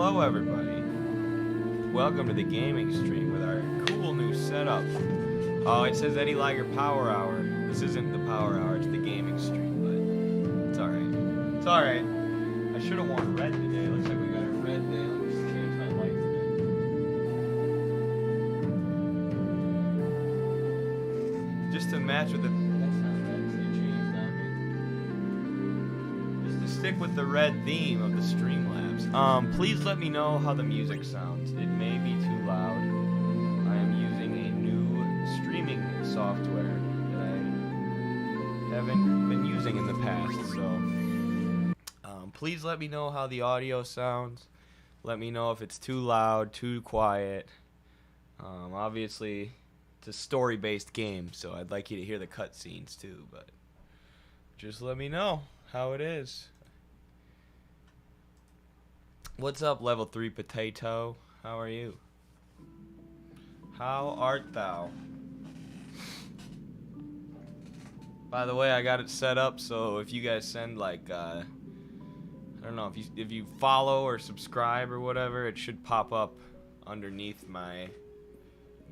Hello everybody. Welcome to the gaming stream with our cool new setup. Oh, it says Eddie Liger Power Hour. This isn't the Power Hour, it's the gaming stream, but it's alright. It's alright. I should have worn red today. Looks like we got a red day. Let me just change my lights a bit. Just to match with the... That's not red, so you changed on me. Just to stick with the red theme of the Streamlabs. Please let me know how the music sounds. It may be too loud. I am using a new streaming software that I haven't been using in the past, so please let me know how the audio sounds. Let me know if it's too loud, too quiet. Obviously, it's a story-based game, so I'd like you to hear the cutscenes too, but just let me know how it is. What's up, level 3 potato? How are you? How art thou? By the way, I got it set up so if you guys send like I don't know, if you follow or subscribe or whatever, it should pop up underneath my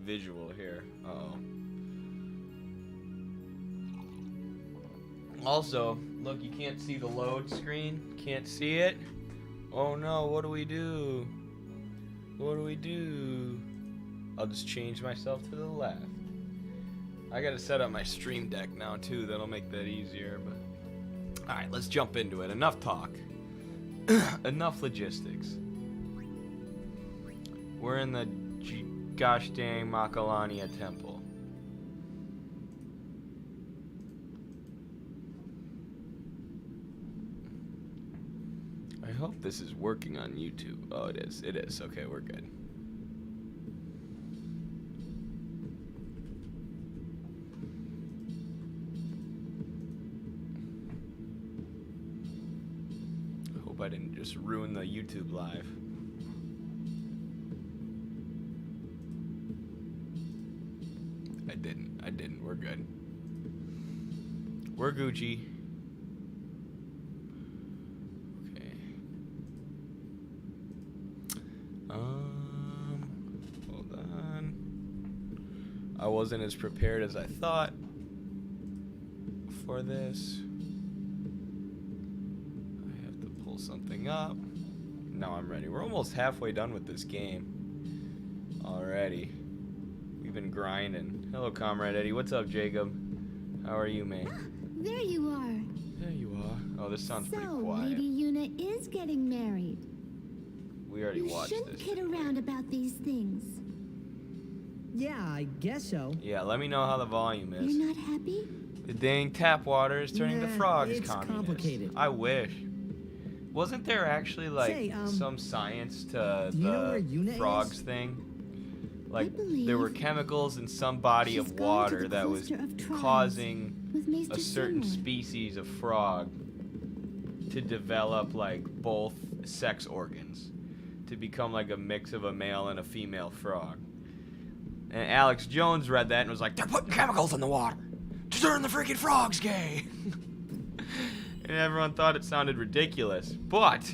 visual here. Uh-oh. Also, look, you can't see the load screen. Can't see it. Oh no, what do we do? What do we do? I'll just change myself to the left. I gotta set up my stream deck now too, that'll make that easier, but... Alright, let's jump into it. Enough talk. Enough logistics. We're in the gosh dang Makalania temple. I hope this is working on YouTube. Oh, it is. It is. Okay, we're good. I hope I didn't just ruin the YouTube live. I didn't. I didn't. We're good. We're Gucci. Hold on. I wasn't as prepared as I thought for this. I have to pull something up. Now I'm ready. We're almost halfway done with this game already. We've been grinding. Hello, Comrade Eddie. What's up, Jacob? How are you, man? Ah, there you are. There you are. Oh, this sounds pretty So, quiet. Lady Una is getting married. We already watched You shouldn't this. kid around about these things. Yeah, I guess so. Yeah, let me know how the volume is. You're not happy? The dang tap water is turning the Nah, frogs it's communist. complicated. I wish. Wasn't there actually like Say, some science to do you know where Yuna the frogs is? thing? Like believe there were chemicals in some body she's of gone to water the that was cluster of tribes causing with Mr. a certain Someone. species of frog to develop like both sex organs, to become like a mix of a male and a female frog. And Alex Jones read that and was like, they're putting chemicals in the water to turn the freaking frogs gay. And everyone thought it sounded ridiculous. But,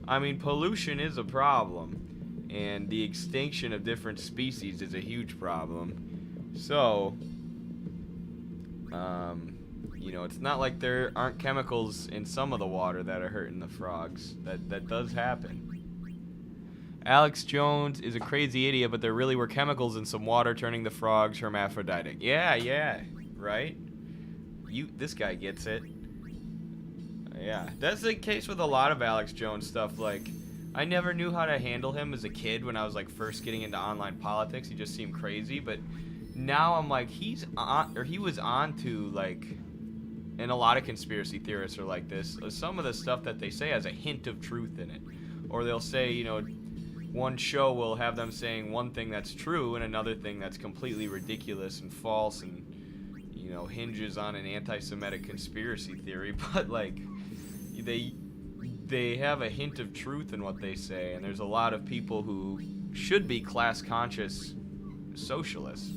I mean, pollution is a problem. And the extinction of different species is a huge problem. So, you know, it's not like there aren't chemicals in some of the water that are hurting the frogs. That does happen. Alex Jones is a crazy idiot, but there really were chemicals in some water turning the frogs hermaphroditic. Yeah, right? This guy gets it. Yeah, that's the case with a lot of Alex Jones stuff. Like, I never knew how to handle him as a kid when I was like first getting into online politics. He just seemed crazy, but now I'm like, he was on to like, and a lot of conspiracy theorists are like this. Some of the stuff that they say has a hint of truth in it, or they'll say, you know, one show will have them saying one thing that's true and another thing that's completely ridiculous and false and, you know, hinges on an anti-Semitic conspiracy theory, but like they have a hint of truth in what they say, and there's a lot of people who should be class conscious socialists,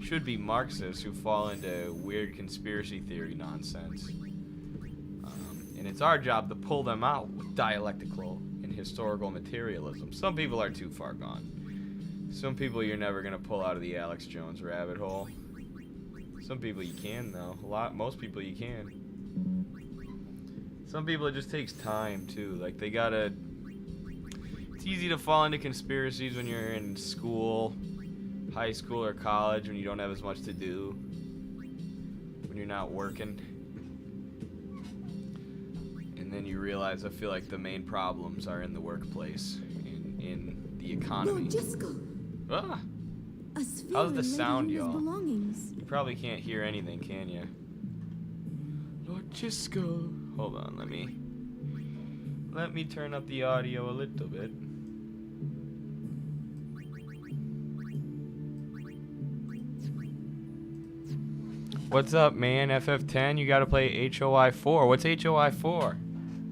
should be Marxists, who fall into weird conspiracy theory nonsense. And it's our job to pull them out with dialectical and historical materialism. Some people are too far gone. Some people you're never gonna pull out of the Alex Jones rabbit hole. Some people you can though. Most people you can. Some people it just takes time too. Like they gotta. It's easy to fall into conspiracies when you're in school, high school or college, when you don't have as much to do, when you're not working. And then you realize, I feel like the main problems are in the workplace, in the economy. Lord Jisco, Ah, a sphere how's the related sound, to his y'all? belongings. You probably can't hear anything, can you? Lord Jisco. Hold on, let me turn up the audio a little bit. What's up, man? FF10, you gotta play HOI 4. What's HOI 4?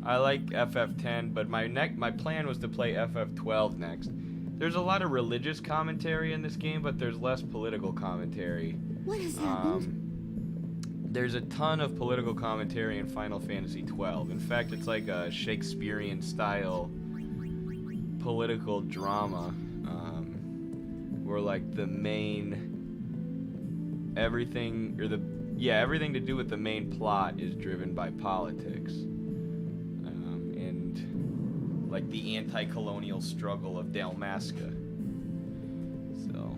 I like FF10, but my plan was to play FF12 next. There's a lot of religious commentary in this game, but there's less political commentary. What has happened? There's a ton of political commentary in Final Fantasy 12. In fact, it's like a Shakespearean style political drama, where like the main everything to do with the main plot is driven by politics, and like the anti-colonial struggle of Dalmasca. So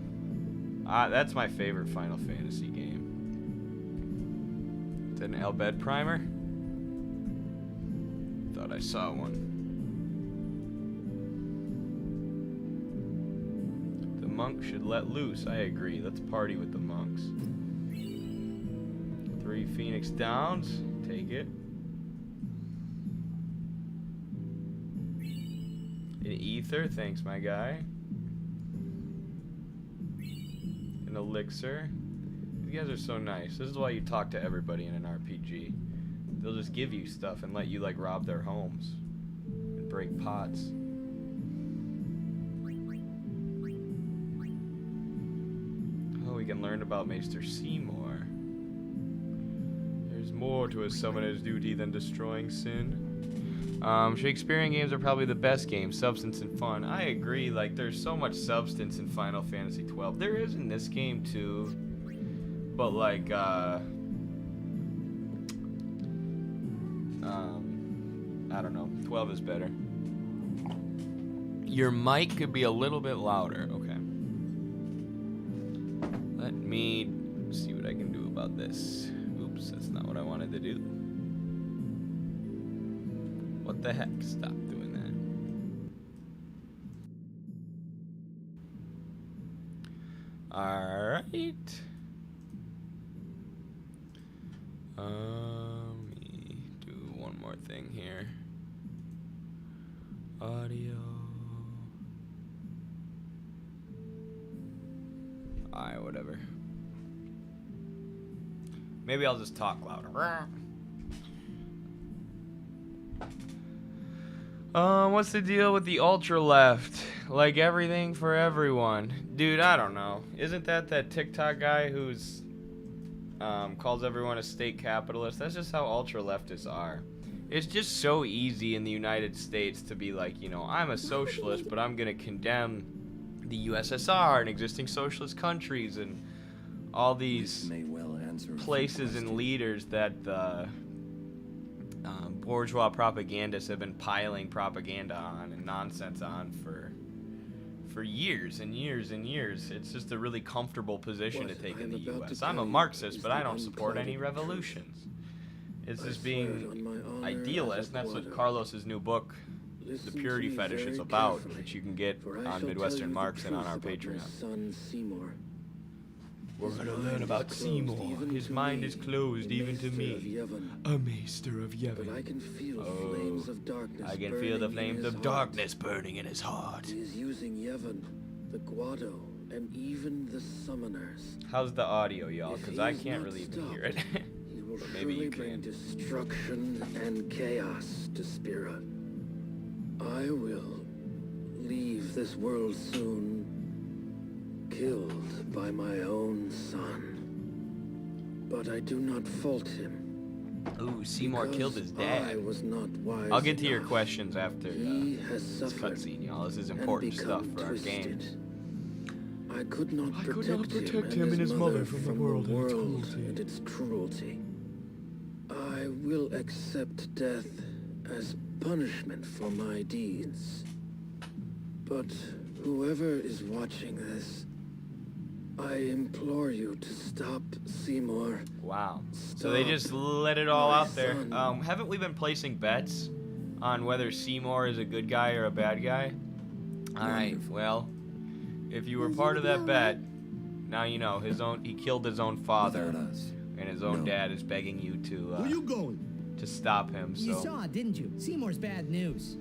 that's my favorite Final Fantasy game. Is that an Elbed primer? Thought I saw one. The monk should let loose. I agree. Let's party with the monks. 3 Phoenix Downs. Take it. An ether. Thanks, my guy. An elixir. You guys are so nice. This is why you talk to everybody in an RPG. They'll just give you stuff and let you like rob their homes and break pots. Oh, we can learn about Maester Seymour. There's more to a summoner's duty than destroying sin. Shakespearean games are probably the best games, substance and fun. I agree, like there's so much substance in Final Fantasy 12. There is in this game too. But like, I don't know. 12 is better. Your mic could be a little bit louder. Okay. Let me see what I can do about this. Oops, that's not what I wanted to do. What the heck? Stop doing that. Alright. Let me do one more thing here. Audio. Alright, whatever. Maybe I'll just talk louder. What's the deal with the ultra left? Like everything for everyone. Dude, I don't know. Isn't that TikTok guy who's calls everyone a state capitalist? That's just how ultra leftists are. It's just so easy in the United States to be like, you know, I'm a socialist, but I'm gonna condemn the USSR and existing socialist countries and all these places and leaders that the bourgeois propagandists have been piling propaganda on and nonsense on for years and years and years. It's just a really comfortable position to take in the U.S. I'm a Marxist, but I don't support any revolutions. It's just being idealist, and that's what Carlos's new book, The Purity Fetish, is about, which you can get on Midwestern Marx and on our Patreon. We're gonna learn about Seymour. His mind is closed even to me. A maester of Yevon. I can feel flames of darkness. I can feel the flames of darkness burning in his heart. He is using Yevon, the Guado, and even the summoners. How's the audio, y'all? Because I can't really even hear it. He will But maybe you bring can. destruction and chaos to Spira. I will leave this world soon, killed by my own son. But I do not fault him. Ooh, Seymour killed his Because dad. I was not wise I'll get to your enough. questions after He has this suffered cutscene, y'all. This is and important stuff become for our twisted. games. I could not I protect, could not protect him and his mother from from the world and its world cruelty. and its cruelty. I will accept death as punishment for my deeds. But whoever is watching this, I implore you to stop Seymour. Wow. So they just let it all my out there. son. Haven't we been placing bets on whether Seymour is a good guy or a bad guy? Alright, well, if you were part of that bet, now you know he killed his own father, Without us. and his own No. dad is begging you Where you going? to stop him. You So saw, didn't you? Seymour's bad news.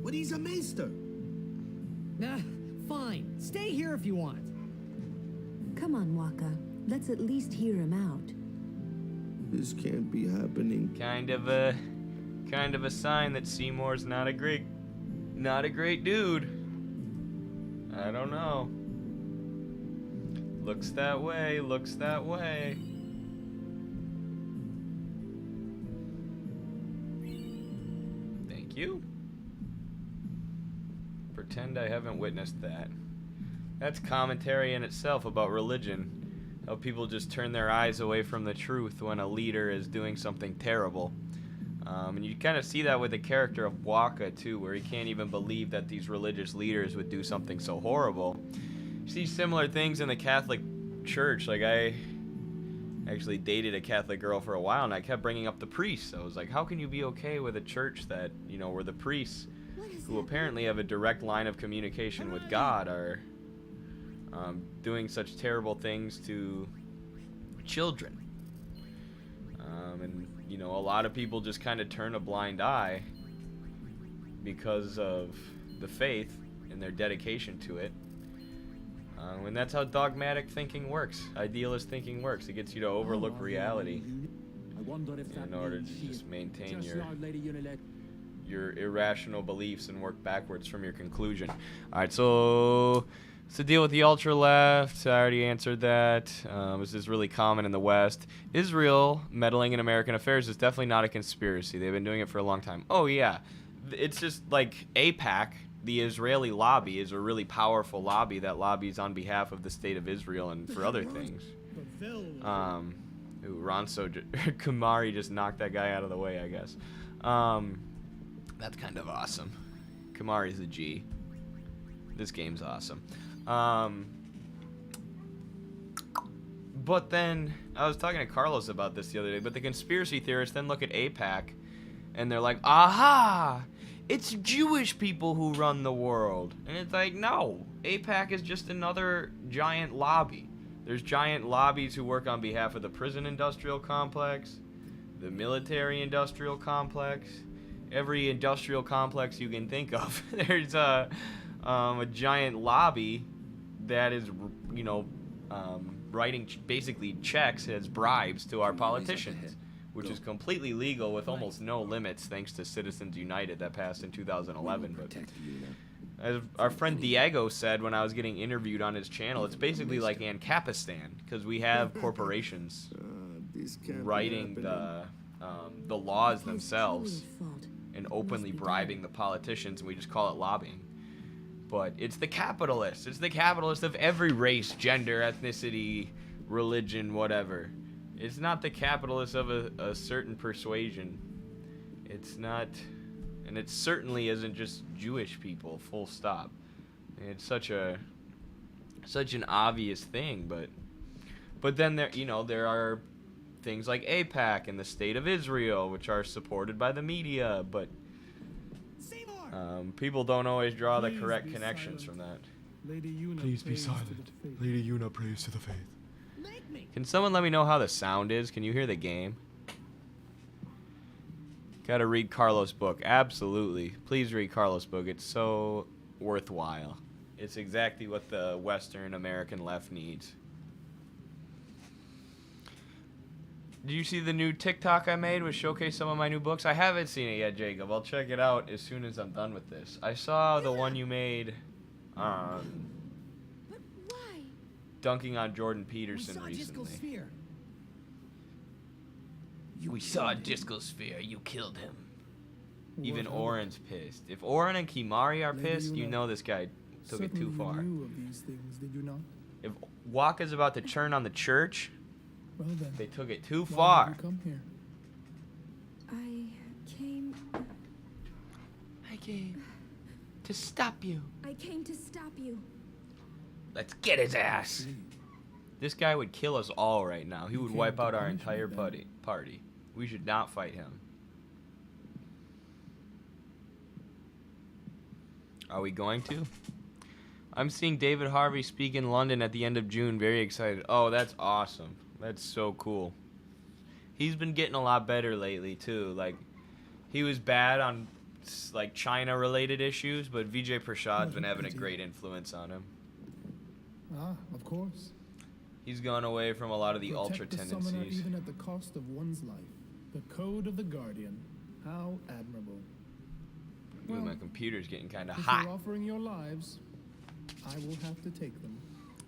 But he's a maester. Nah, fine. Stay here if you want. Come on, Waka. Let's at least hear him out. This can't be happening. kind of a sign that Seymour's not a great dude. I don't know. Looks that way. Thank you. Pretend I haven't witnessed that. That's commentary in itself about religion. How people just turn their eyes away from the truth when a leader is doing something terrible. And you kind of see that with the character of Waka too, where he can't even believe that these religious leaders would do something so horrible. You see similar things in the Catholic Church. Like, I actually dated a Catholic girl for a while, and I kept bringing up the priests. I was like, how can you be okay with a church that, you know, where the priests, who apparently have a direct line of communication with God, are doing such terrible things to children? And, you know, a lot of people just kind of turn a blind eye because of the faith and their dedication to it. And that's how dogmatic thinking works. Idealist thinking works. It gets you to overlook reality in order to just maintain your irrational beliefs and work backwards from your conclusion. Alright, so to deal with the ultra left, I already answered that. This is really common in the West. Israel meddling in American affairs is definitely not a conspiracy. They've been doing it for a long time. Oh yeah, it's just like AIPAC, the Israeli lobby, is a really powerful lobby that lobbies on behalf of the state of Israel and for other things. Kamari just knocked that guy out of the way, I guess. That's kind of awesome. Kamari's a G. This game's awesome. But then, I was talking to Carlos about this the other day, but the conspiracy theorists then look at AIPAC, and they're like, aha! It's Jewish people who run the world. And it's like, no. AIPAC is just another giant lobby. There's giant lobbies who work on behalf of the prison industrial complex, the military industrial complex, every industrial complex you can think of. There's a giant lobby that is, you know, writing basically checks as bribes to our politicians, which is completely legal with almost no limits thanks to Citizens United that passed in 2011. But as our friend Diego said when I was getting interviewed on his channel, it's basically like Ancapistan, because we have corporations writing the laws themselves and openly bribing the politicians, and we just call it lobbying. But it's the capitalists. It's the capitalists of every race, gender, ethnicity, religion, whatever. It's not the capitalists of a certain persuasion. It's not, and it certainly isn't just Jewish people, full stop. It's such an obvious thing, but then there are things like AIPAC and the State of Israel, which are supported by the media, but people don't always draw the correct connections from that. Please be silent. Lady Yuna prays to the faith. Can someone let me know how the sound is? Can you hear the game? Gotta read Carlos' book. Absolutely. Please read Carlos' book. It's so worthwhile. It's exactly what the Western American left needs. Did you see the new TikTok I made which showcase some of my new books? I haven't seen it yet, Jacob. I'll check it out as soon as I'm done with this. I saw the one you made dunking on Jordan Peterson recently. We saw a disco sphere. You killed him. Even What of it? Oren's pissed. If Oren and Kimari are Lady pissed, you Yuna know this guy took it too certainly far. knew of these things, did you not? If Waka's about to turn on the church, Well then, they took it too why have far. you come here? I came to stop you. came to stop you. Let's get his ass. This guy would kill us all right now. He You would came wipe to out our punish me entire then? party. We should not fight him. Are we going to? I'm seeing David Harvey speak in London at the end of June. Very excited. Oh, that's awesome. That's so cool. He's been getting a lot better lately too. Like, he was bad on like China-related issues, but Vijay Prashad's been having a great influence on him. Ah, of course. He's gone away from a lot of the ultra Protect the summoner tendencies. even at the cost of one's life. The code of the Guardian. How admirable. Ooh, Well, my computer's getting kind of If hot. you're offering your lives, I will have to take them.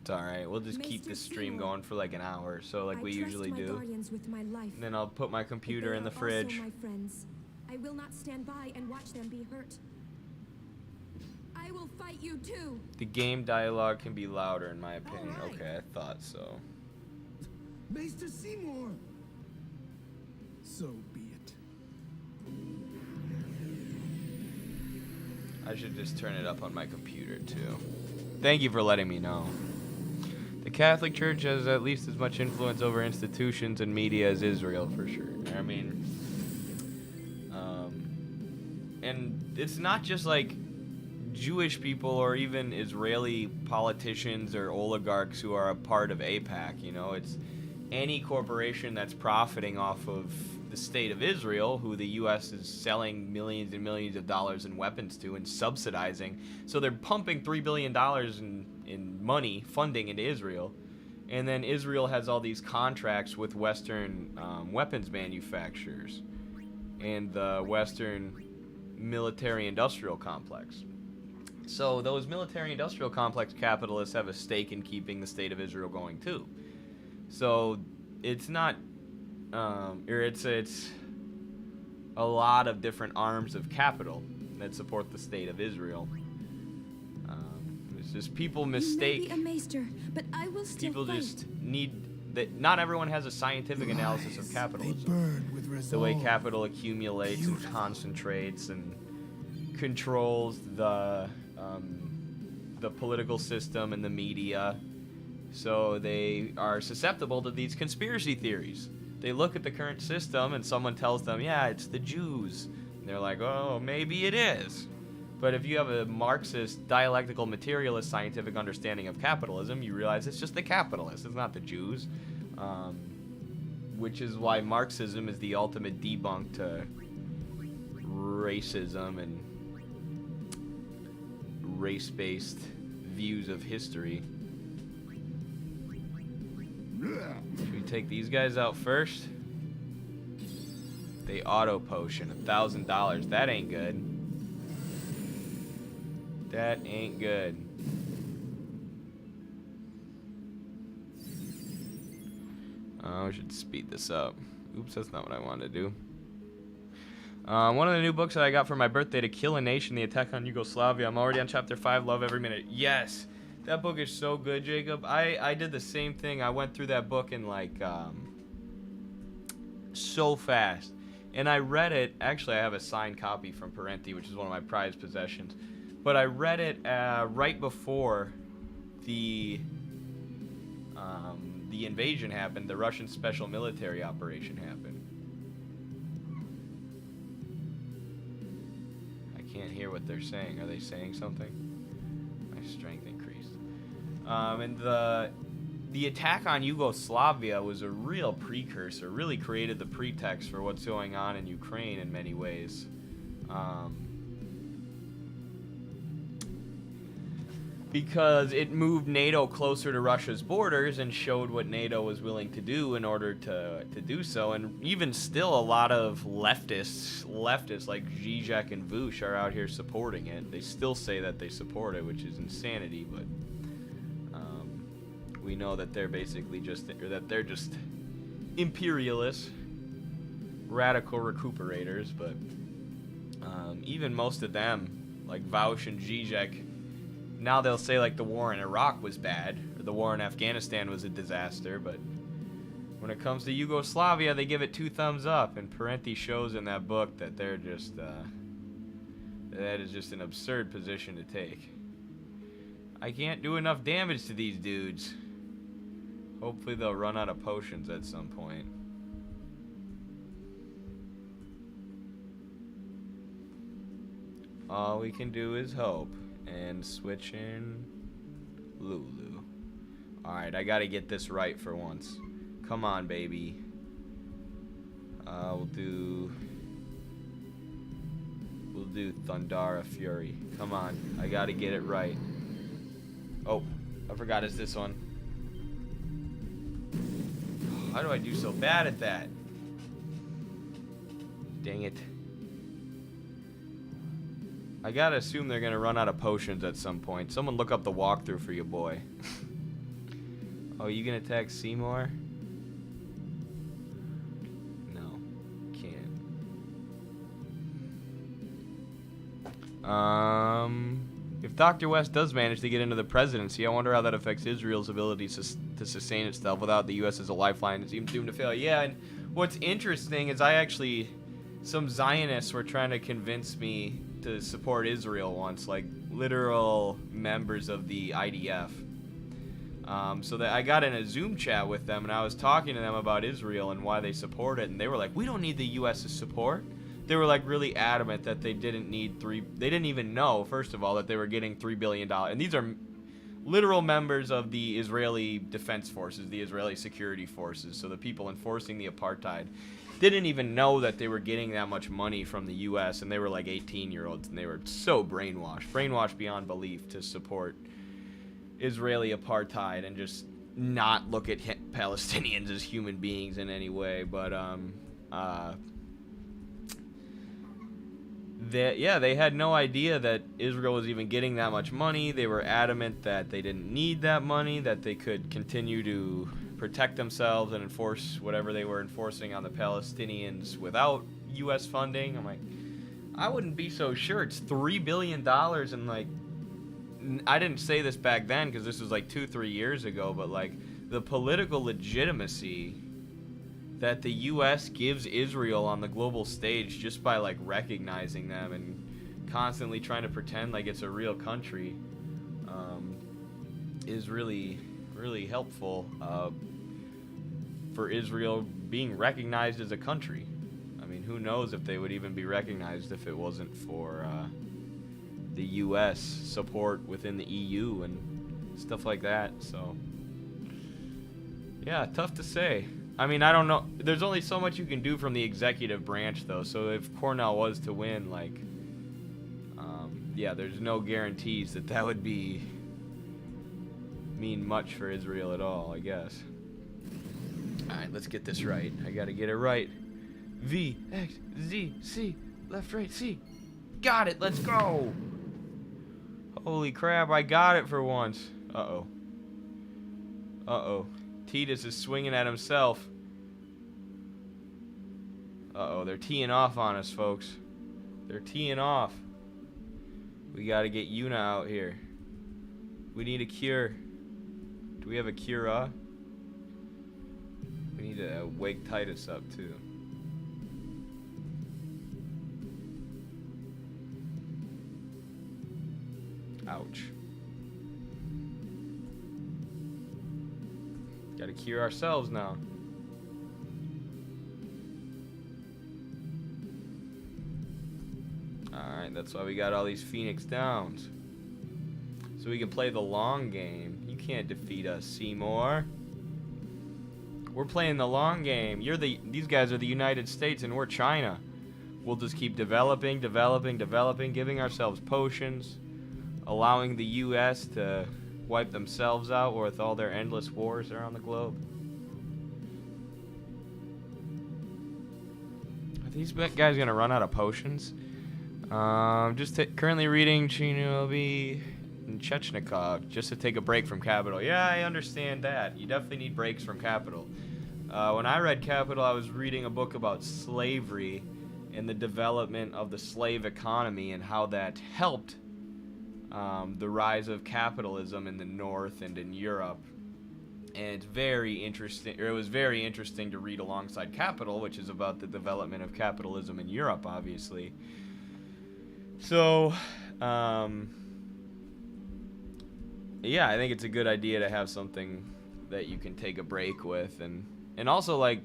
It's alright, we'll just keep Maester this stream Seymour, going for like an hour or so, like I we trust usually my do. guardians with my life, And then I'll put my but computer they in the are fridge. Also my friends. I will not stand by and watch them be hurt. I will fight you too. The game dialogue can be louder, in my opinion. Alright. Okay, I thought so. Maester Seymour! So be it. I should just turn it up on my computer too. Thank you for letting me know. The Catholic Church has at least as much influence over institutions and media as Israel, for sure. I mean, and it's not just like Jewish people or even Israeli politicians or oligarchs who are a part of AIPAC, you know, it's any corporation that's profiting off of the state of Israel, who the U.S. is selling millions and millions of dollars in weapons to and subsidizing. So they're pumping $3 billion in money, funding into Israel. And then Israel has all these contracts with Western weapons manufacturers and the Western military-industrial complex. So those military-industrial complex capitalists have a stake in keeping the state of Israel going too. So it's not, or it's a lot of different arms of capital that support the state of Israel. It's just people mistake. You may be a maester, but I will still People fight. just need that. Not everyone has a scientific analysis of They capitalism. burn with resolve. The way capital accumulates and concentrates and controls the political system and the media. So they are susceptible to these conspiracy theories. They look at the current system and someone tells them, yeah, it's the Jews. And they're like, oh, maybe it is. But if you have a Marxist, dialectical, materialist scientific understanding of capitalism, you realize it's just the capitalists, it's not the Jews. Which is why Marxism is the ultimate debunk to racism and race-based views of history. Should we take these guys out first? They auto potion, $1,000. That ain't good. That ain't good. Oh, I should speed this up. Oops, that's not what I wanted to do. One of the new books that I got for my birthday, To Kill a Nation, The Attack on Yugoslavia. I'm already on chapter 5, love every minute. Yes! That book is so good, Jacob. I did the same thing. I went through that book in like, so fast. And I read it, actually I have a signed copy from Parenti, which is one of my prized possessions. But I read it right before the invasion happened, the Russian special military operation happened. I can't hear what they're saying. Are they saying something? My strength increased. And the attack on Yugoslavia was a real precursor, really created the pretext for what's going on in Ukraine in many ways. Because it moved NATO closer to Russia's borders and showed what NATO was willing to do in order to do so. And even still, a lot of leftists like Zizek and Vush are out here supporting it. They still say that they support it, which is insanity, but we know that they're basically just imperialists. radical recuperators, but even most of them, like Vaush and Zizek, now they'll say like the war in Iraq was bad, or the war in Afghanistan was a disaster, but when it comes to Yugoslavia, they give it 2 thumbs up, and Parenti shows in that book that they're just, that is just an absurd position to take. I can't do enough damage to these dudes. Hopefully they'll run out of potions at some point. All we can do is hope. And switch in Lulu. Alright, I gotta get this right for once. Come on, baby. We'll do Thundara Fury. Come on, I gotta get it right. Oh, I forgot it's this one. How do I do so bad at that? Dang it. I gotta assume they're gonna run out of potions at some point. Someone look up the walkthrough for your boy. Oh, you gonna attack Seymour? No, can't. If Dr. West does manage to get into the presidency, I wonder how that affects Israel's ability to sustain itself without the U.S. as a lifeline. It seems doomed to fail. Yeah, and what's interesting is some Zionists were trying to convince me to support Israel once, like literal members of the IDF. So that I got in a Zoom chat with them, and I was talking to them about Israel and why they support it, and they were like, we don't need the U.S.'s support. They were like really adamant that they didn't need they didn't even know, first of all, that they were getting $3 billion. And these are literal members of the Israeli Defense Forces, the Israeli Security Forces, so the people enforcing the apartheid didn't even know that they were getting that much money from the U.S., and they were like 18-year-olds, and they were so brainwashed beyond belief to support Israeli apartheid and just not look at Palestinians as human beings in any way. But they had no idea that Israel was even getting that much money. They were adamant that they didn't need that money, that they could continue to protect themselves and enforce whatever they were enforcing on the Palestinians without U.S. funding. I'm like, I wouldn't be so sure. It's $3 billion, and like, I didn't say this back then because this was like 2-3 years ago, but like the political legitimacy that the U.S. gives Israel on the global stage just by like recognizing them and constantly trying to pretend like it's a real country is really, really helpful for Israel being recognized as a country. I mean, who knows if they would even be recognized if it wasn't for the U.S. support within the EU and stuff like that. So, yeah, tough to say. I mean, I don't know. There's only so much you can do from the executive branch, though. So if Cornell was to win, like, yeah, there's no guarantees that that would mean much for Israel at all, I guess. All right, let's get this right. I gotta get it right. V, X, Z, C, left, right, C. Got it. Let's go. Holy crap, I got it for once. Uh-oh. Uh-oh. Titus is swinging at himself. Uh-oh, they're teeing off on us, folks. They're teeing off. We gotta get Yuna out here. We need a cure. Do we have a cure? We need to wake Titus up, too. Ouch. Gotta cure ourselves now. Alright, that's why we got all these Phoenix Downs. So we can play the long game. You can't defeat us, Seymour. We're playing the long game. These guys are the United States and we're China. We'll just keep developing, giving ourselves potions, allowing the US to wipe themselves out with all their endless wars around the globe. Are these guys gonna run out of potions? Currently reading Shinobi and Chechnikov just to take a break from Capital. Yeah, I understand that. You definitely need breaks from Capital. When I read Capital, I was reading a book about slavery and the development of the slave economy and how that helped the rise of capitalism in the North and in Europe. And it's very interesting, or it was very interesting to read alongside Capital, which is about the development of capitalism in Europe, obviously. So, yeah, I think it's a good idea to have something that you can take a break with, and also, like,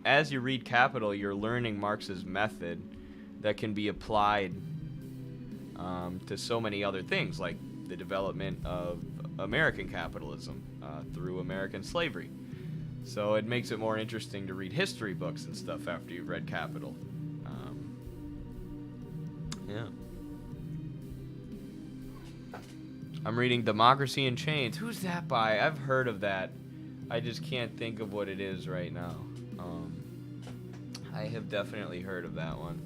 as you read Capital, you're learning Marx's method that can be applied to so many other things, like the development of American capitalism through American slavery. So it makes it more interesting to read history books and stuff after you've read Capital. Yeah. I'm reading Democracy in Chains. Who's that by? I've heard of that. I just can't think of what it is right now. I have definitely heard of that one.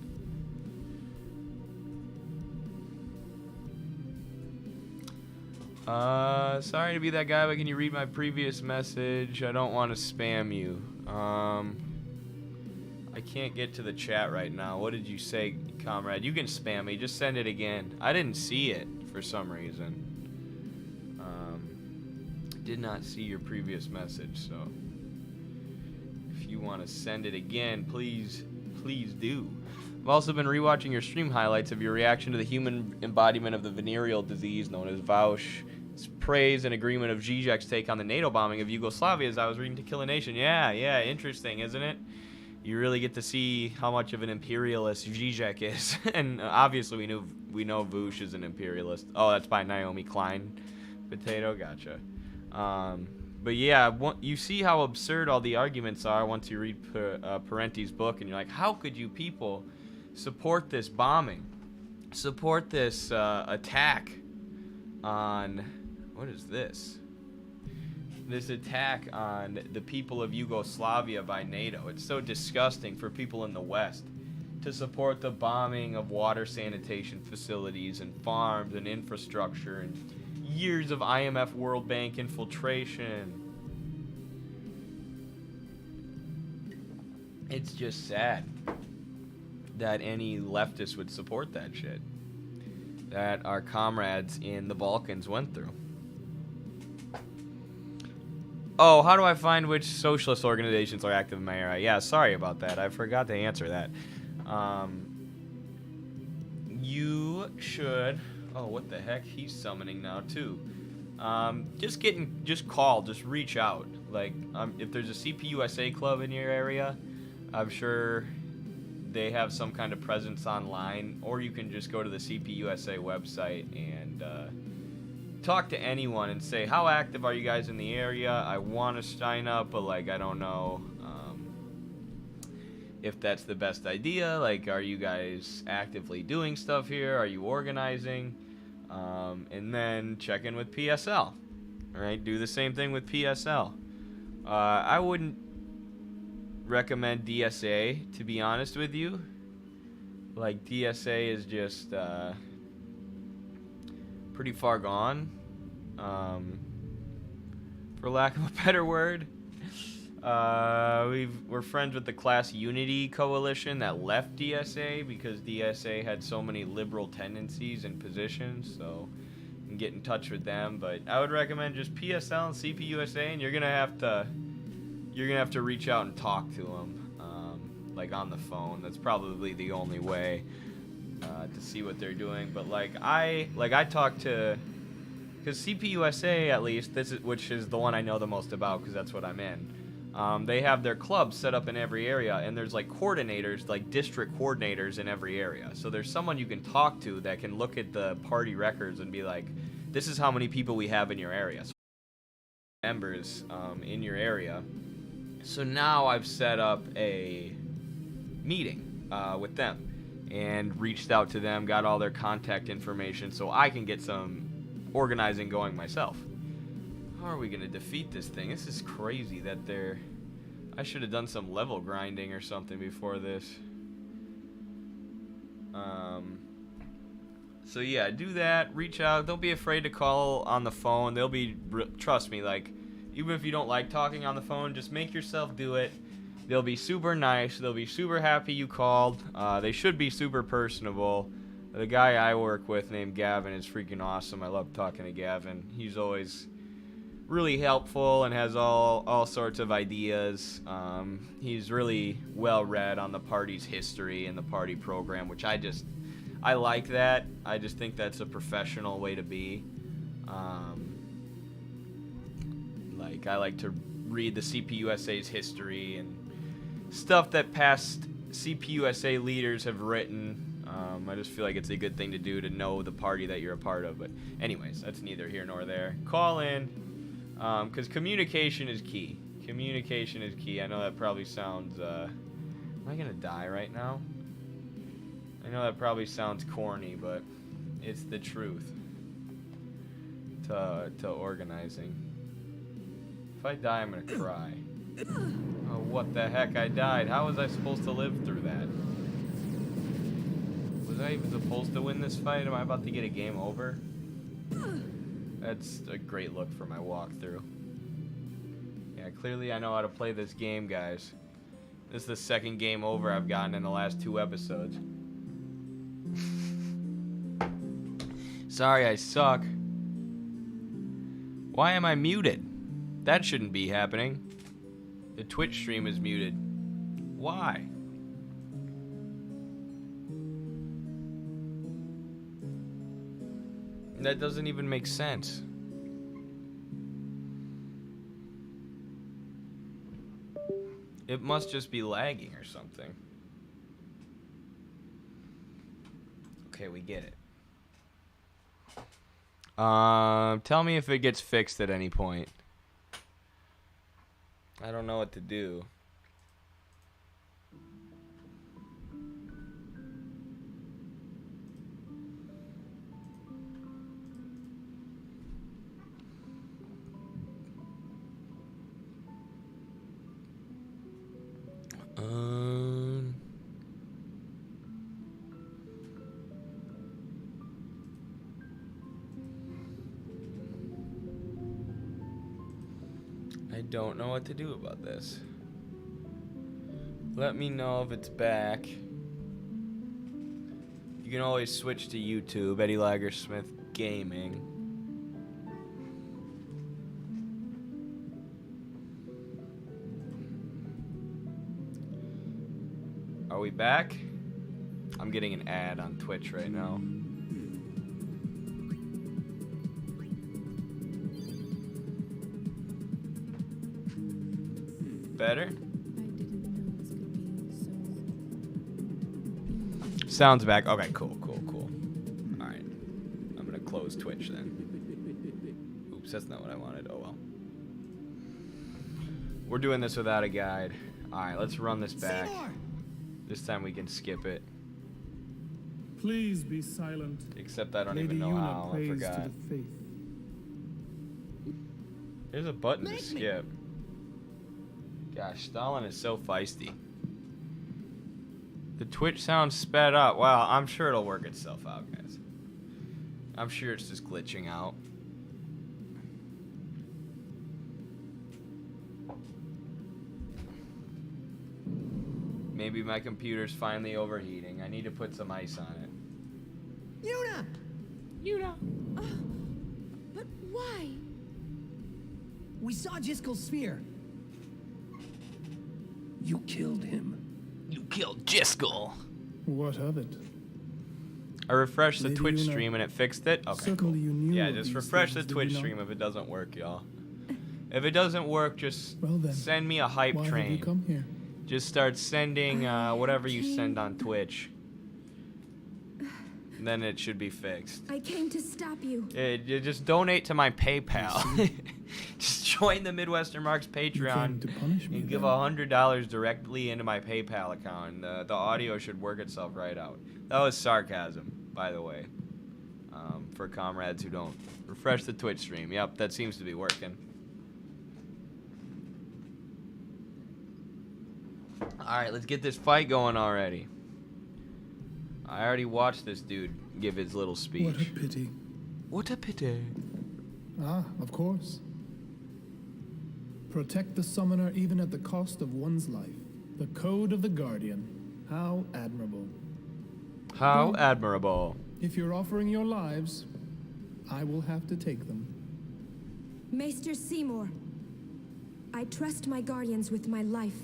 Sorry to be that guy, but can you read my previous message? I don't want to spam you. I can't get to the chat right now. What did you say, comrade? You can spam me. Just send it again. I didn't see it for some reason. Did not see your previous message, so if you want to send it again, please do. I've also been rewatching your stream highlights of your reaction to the human embodiment of the venereal disease known as Vaush. It's praise and agreement of Zizek's take on the NATO bombing of Yugoslavia as I was reading To Kill a Nation. Yeah, interesting, isn't it? You really get to see how much of an imperialist Zizek is. And obviously we know Vaush is an imperialist. Oh, that's by Naomi Klein. Potato, gotcha. But yeah, you see how absurd all the arguments are once you read Parenti's book, and you're like, how could you people support this bombing, support this attack on, what is this? This attack on the people of Yugoslavia by NATO. It's so disgusting for people in the West to support the bombing of water sanitation facilities and farms and infrastructure and years of IMF World Bank infiltration. It's just sad that any leftist would support that shit that our comrades in the Balkans went through. Oh, how do I find which socialist organizations are active in my area? Yeah, sorry about that. I forgot to answer that. You should... Oh, what the heck? He's summoning now, too. Just reach out. Like, if there's a CPUSA club in your area, I'm sure they have some kind of presence online, or you can just go to the CPUSA website and talk to anyone and say, how active are you guys in the area? I want to sign up, but, like, I don't know if that's the best idea. Like, are you guys actively doing stuff here? Are you organizing? And then check in with PSL. Alright, do the same thing with PSL. I wouldn't recommend DSA, to be honest with you. Like, DSA is just pretty far gone, for lack of a better word. We're friends with the Class Unity Coalition that left DSA because DSA had so many liberal tendencies and positions, so you can get in touch with them. But I would recommend just PSL and CPUSA, and you're gonna have to reach out and talk to them, like on the phone. That's probably the only way to see what they're doing. But I talked to, because CPUSA, at least, which is the one I know the most about because that's what I'm in. They have their clubs set up in every area, and there's like coordinators, like district coordinators in every area. So there's someone you can talk to that can look at the party records and be like, this is how many people we have in your area. So members in your area. So now I've set up a meeting with them and reached out to them, got all their contact information so I can get some organizing going myself. How are we going to defeat this thing? This is crazy that I should have done some level grinding or something before this. So yeah, do that. Reach out. Don't be afraid to call on the phone. Trust me, like, Even if you don't like talking on the phone, just make yourself do it. They'll be super nice. They'll be super happy you called. They should be super personable. The guy I work with named Gavin is freaking awesome. I love talking to Gavin. He's always really helpful and has all sorts of ideas. He's really well read on the party's history and the party program, which I like that. I just think that's a professional way to be. Like, I like to read the CPUSA's history and stuff that past CPUSA leaders have written. I just feel like it's a good thing to do to know the party that you're a part of. But anyways, that's neither here nor there. Call in, because communication is key. Communication is key. I know that probably sounds... am I going to die right now? I know that probably sounds corny, but it's the truth to organizing. If I die, I'm going to cry. Oh, what the heck? I died. How was I supposed to live through that? Was I even supposed to win this fight? Am I about to get a game over? That's a great look for my walkthrough. Yeah, clearly I know how to play this game, guys. This is the second game over I've gotten in the last 2 episodes. Sorry, I suck. Why am I muted? That shouldn't be happening. The Twitch stream is muted. Why? That doesn't even make sense. It must just be lagging or something. Okay, we get it. Tell me if it gets fixed at any point. I don't know what to do. I don't know what to do about this. Let me know if it's back. You can always switch to YouTube, EddieLigerSmithGaming. Are we back? I'm getting an ad on Twitch right now. Better? Sounds back. Okay, cool. Alright. I'm gonna close Twitch then. Oops, that's not what I wanted. Oh well. We're doing this without a guide. Alright, let's run this back. This time we can skip it. Please be silent. Except I don't Lady even know Yuna how. I prays forgot. to the faith. There's a button to skip. Gosh, Stalin is so feisty. The Twitch sounds sped up. Wow, I'm sure it'll work itself out, guys. I'm sure it's just glitching out. Maybe my computer's finally overheating. I need to put some ice on it. Yuna! But why? We saw Jiskel's sphere. You killed him. You killed Jiskel. What of it? I refreshed the Lady Twitch Yuna, stream and it fixed it. Okay, cool. certainly you knew Yeah, of just these refresh the things, did Twitch you not? stream if it doesn't work, y'all. If it doesn't work, just Well then, send me a hype why have you train. come here? Just start sending whatever you came- send on Twitch. Then it should be fixed. I came to stop you. You just donate to my PayPal. Just join the Midwestern Marks You came Patreon to punish me and give then. $100 directly into my PayPal account. And the audio should work itself right out. That was sarcasm, by the way. For comrades who don't. Refresh the Twitch stream. Yep, that seems to be working. Alright, let's get this fight going already. I already watched this dude give his little speech. What a pity. What a pity. Ah, of course. Protect the summoner even at the cost of one's life. The code of the Guardian. How admirable. How admirable. If you're offering your lives, I will have to take them. Maester Seymour, I trust my guardians with my life,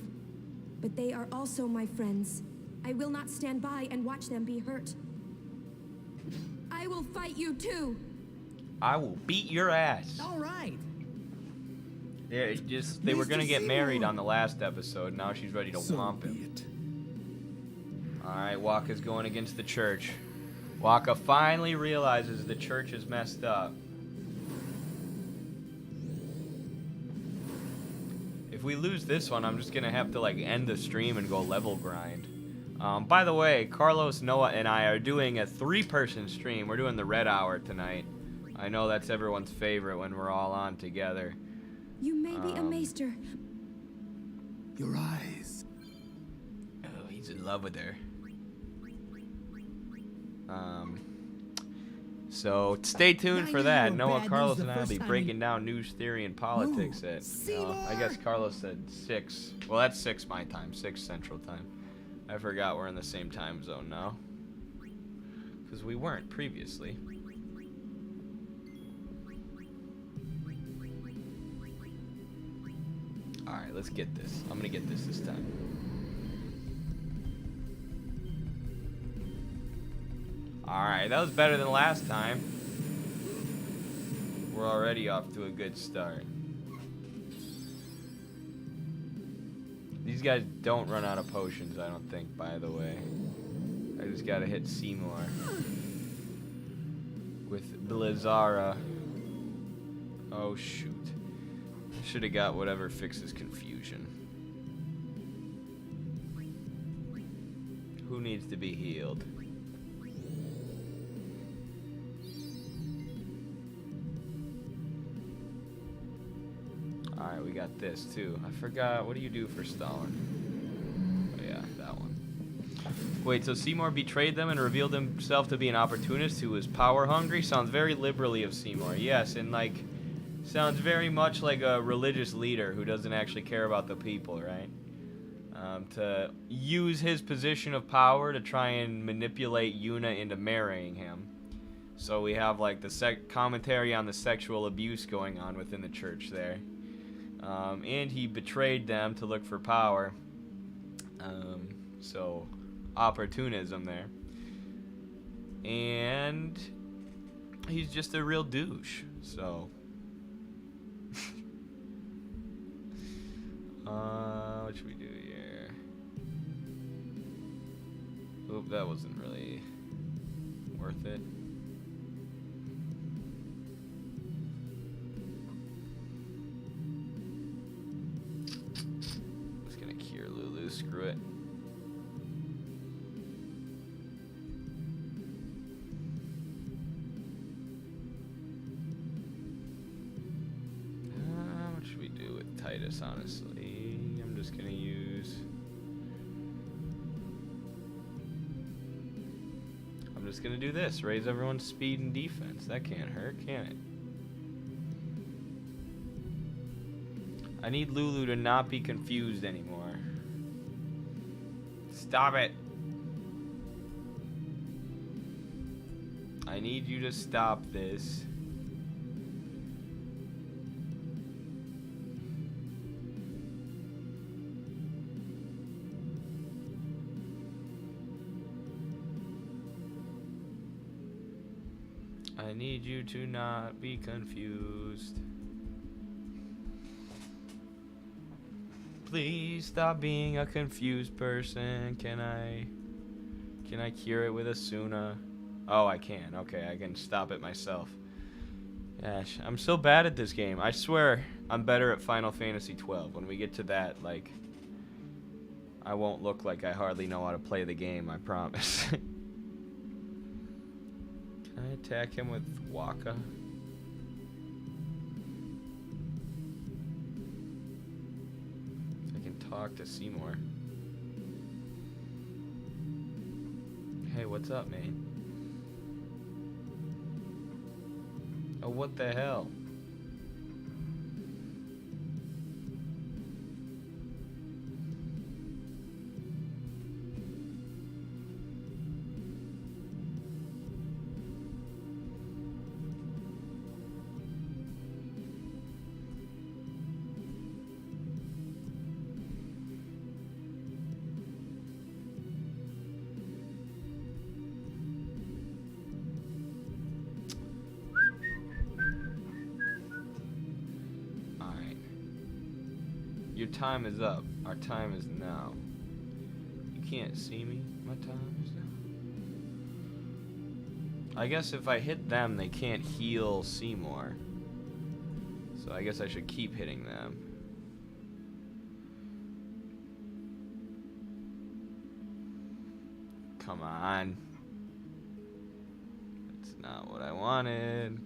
but they are also my friends. I will not stand by and watch them be hurt. I will fight you too. I will beat your ass. All right. They were gonna get married on the last episode. Now she's ready to whomp him. Alright, Waka's going against the church. Waka finally realizes the church is messed up. If we lose this one, I'm just gonna have to like end the stream and go level grind. By the way, Carlos, Noah, and I are doing a 3-person stream. We're doing the Red Hour tonight. I know that's everyone's favorite when we're all on together. You may be a maester. Your eyes. Oh, he's in love with her. So stay tuned for that. Noah, Carlos, and I will be breaking down news, theory, and politics at, I guess Carlos said 6. Well, that's 6 my time, 6 Central Time. I forgot we're in the same time zone now. Because we weren't previously. Alright, let's get this. I'm gonna get this time. Alright, that was better than last time. We're already off to a good start. These guys don't run out of potions, I don't think, by the way. I just gotta hit Seymour. With Blizzara. Oh, shoot. Should have got whatever fixes confusion. Who needs to be healed? Alright, we got this too. I forgot. What do you do for Stalin? Oh yeah, that one. Wait, so Seymour betrayed them and revealed himself to be an opportunist who was power hungry? Sounds very liberally of Seymour. Yes, and like, sounds very much like a religious leader who doesn't actually care about the people, right? To use his position of power to try and manipulate Yuna into marrying him. So we have like the commentary on the sexual abuse going on within the church there. And he betrayed them to look for power. So opportunism there. And he's just a real douche. So what should we do here? Oop, that wasn't really worth it. Just gonna cure Lulu, screw it. What should we do with Titus, honestly? I'm just gonna use... I'm just gonna do this. Raise everyone's speed and defense. That can't hurt, can it? I need Lulu to not be confused anymore. Stop it. I need you to stop this. I need you to not be confused. Please stop being a confused person. Can I cure it with Asuna? Oh, I can. Okay, I can stop it myself. Gosh, I'm so bad at this game. I swear I'm better at Final Fantasy 12. When we get to that, like, I won't look like I hardly know how to play the game, I promise. Can I attack him with Waka? I can talk to Seymour. Hey, what's up, man? Oh, what the hell? Your time is up. Our time is now. You can't see me. My time is now. I guess if I hit them, they can't heal Seymour. So I guess I should keep hitting them. Come on. That's not what I wanted.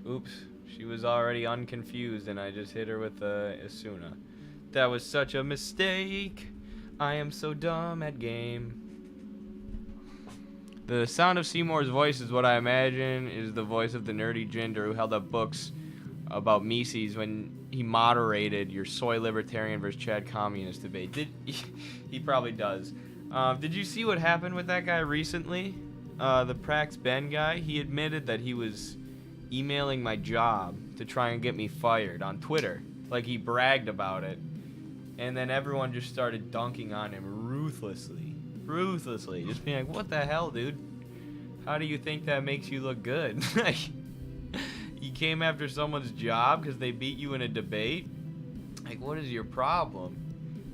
Oops, she was already unconfused and I just hit her with Asuna. That was such a mistake. I am so dumb at game. The sound of Seymour's voice is what I imagine is the voice of the nerdy ginger who held up books about Mises when he moderated your soy libertarian versus Chad communist debate. He probably does. Did you see what happened with that guy recently? The Prax Ben guy? He admitted that he was emailing my job to try and get me fired on Twitter. Like, he bragged about it. And then everyone just started dunking on him ruthlessly. Ruthlessly. Just being like, what the hell, dude? How do you think that makes you look good? You came after someone's job because they beat you in a debate? Like, what is your problem?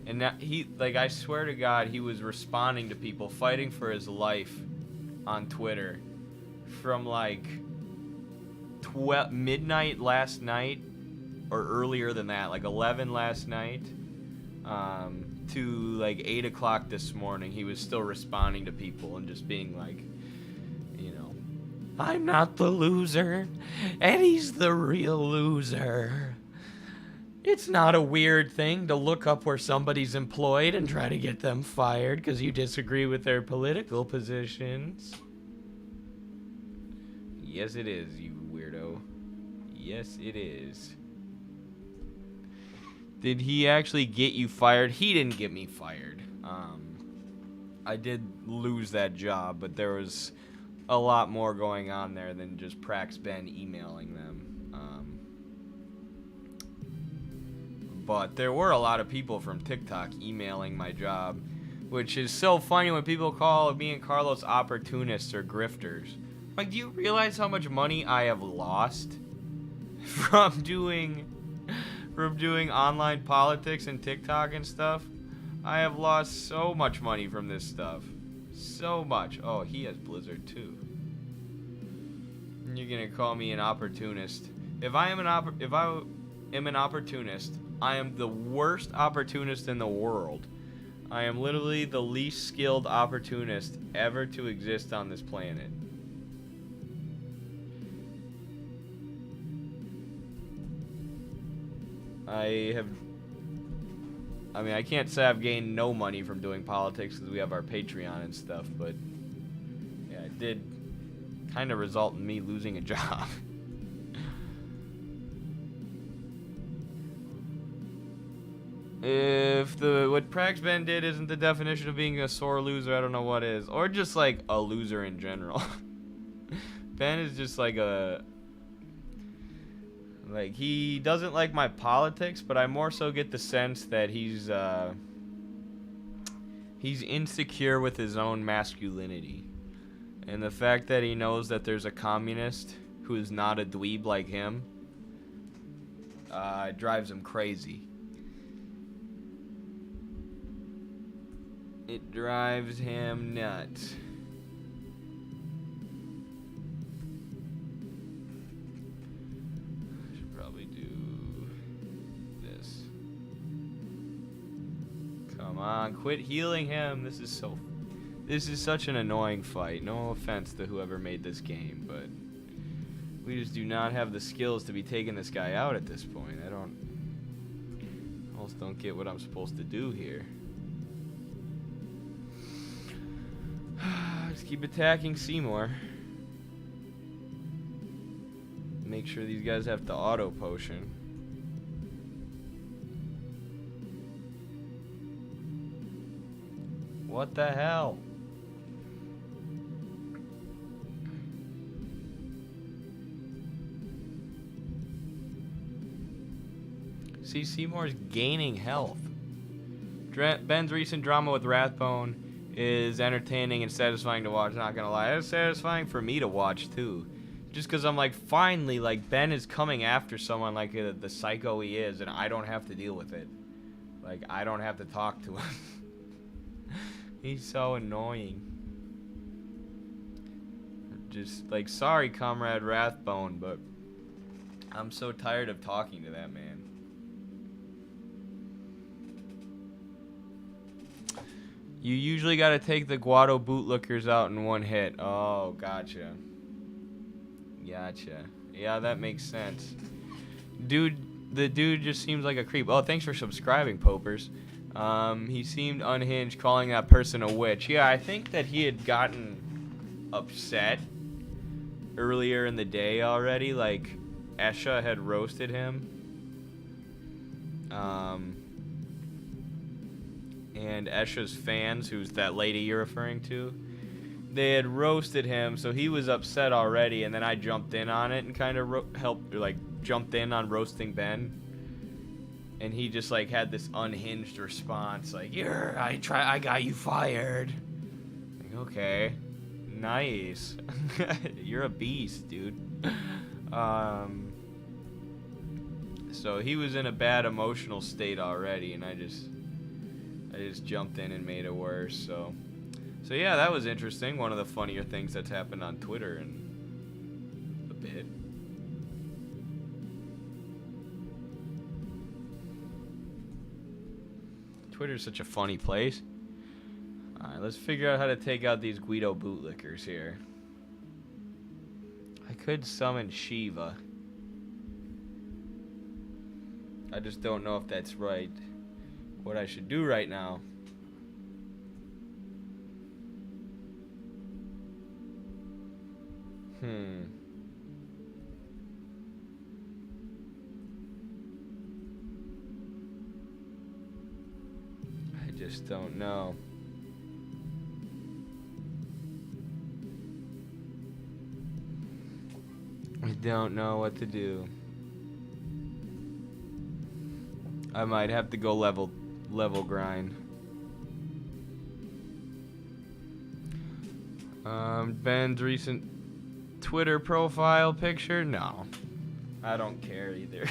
And now I swear to God, he was responding to people fighting for his life on Twitter from, like, midnight last night, or earlier than that, like 11 last night, to like 8 o'clock this morning. He was still responding to people and just being like, you know, I'm not the loser, Eddie's the real loser. It's not a weird thing to look up where somebody's employed and try to get them fired because you disagree with their political positions. Yes, it is, you weirdo. Yes, it is. Did he actually get you fired? He didn't get me fired. I did lose that job, but there was a lot more going on there than just Prax Ben emailing them. But there were a lot of people from TikTok emailing my job, which is so funny when people call me and Carlos opportunists or grifters. Like, do you realize how much money I have lost from doing online politics and TikTok and stuff? I have lost so much money from this stuff. So much. Oh, he has Blizzard too. You're gonna call me an opportunist. If I am an opportunist, I am the worst opportunist in the world. I am literally the least skilled opportunist ever to exist on this planet. I can't say I've gained no money from doing politics because we have our Patreon and stuff, but yeah, it did kind of result in me losing a job. If what Prax Ben did isn't the definition of being a sore loser, I don't know what is. Or just like a loser in general. Ben is just like he doesn't like my politics, but I more so get the sense that he's insecure with his own masculinity. And the fact that he knows that there's a communist who is not a dweeb like him, drives him crazy. It drives him nuts. I should probably do this. Come on, quit healing him. This is such an annoying fight. No offense to whoever made this game, but we just do not have the skills to be taking this guy out at this point. I almost don't get what I'm supposed to do here. Just keep attacking Seymour. Make sure these guys have to auto potion. What the hell? See, Seymour's gaining health. Ben's recent drama with Rathbone is entertaining and satisfying to watch. Not gonna lie, it's satisfying for me to watch too. Just because I'm like, finally, like, Ben is coming after someone like the psycho he is, and I don't have to deal with it. Like, I don't have to talk to him. He's so annoying. Just, like, sorry, Comrade Rathbone, but I'm so tired of talking to that man. You usually gotta take the Guado bootlickers out in one hit. Oh, gotcha. Gotcha. Yeah, that makes sense. The dude just seems like a creep. Oh, thanks for subscribing, Popers. He seemed unhinged, calling that person a witch. Yeah, I think that he had gotten upset earlier in the day already. Like, Esha had roasted him. And Esha's fans, who's that lady you're referring to, they had roasted him, so he was upset already, and then I jumped in on it and kind of helped, like, jumped in on roasting Ben. And he just, like, had this unhinged response, like, I got you fired. Like, okay, nice. You're a beast, dude. So he was in a bad emotional state already, and I just jumped in and made it worse. So yeah, that was interesting. One of the funnier things that's happened on Twitter in a bit. Twitter's such a funny place. Alright, let's figure out how to take out these Guido bootlickers here. I could summon Shiva. I just don't know if that's right. What I should do right now. I just don't know. I don't know what to do. I might have to go level grind. Ben's recent Twitter profile picture? No. I don't care either.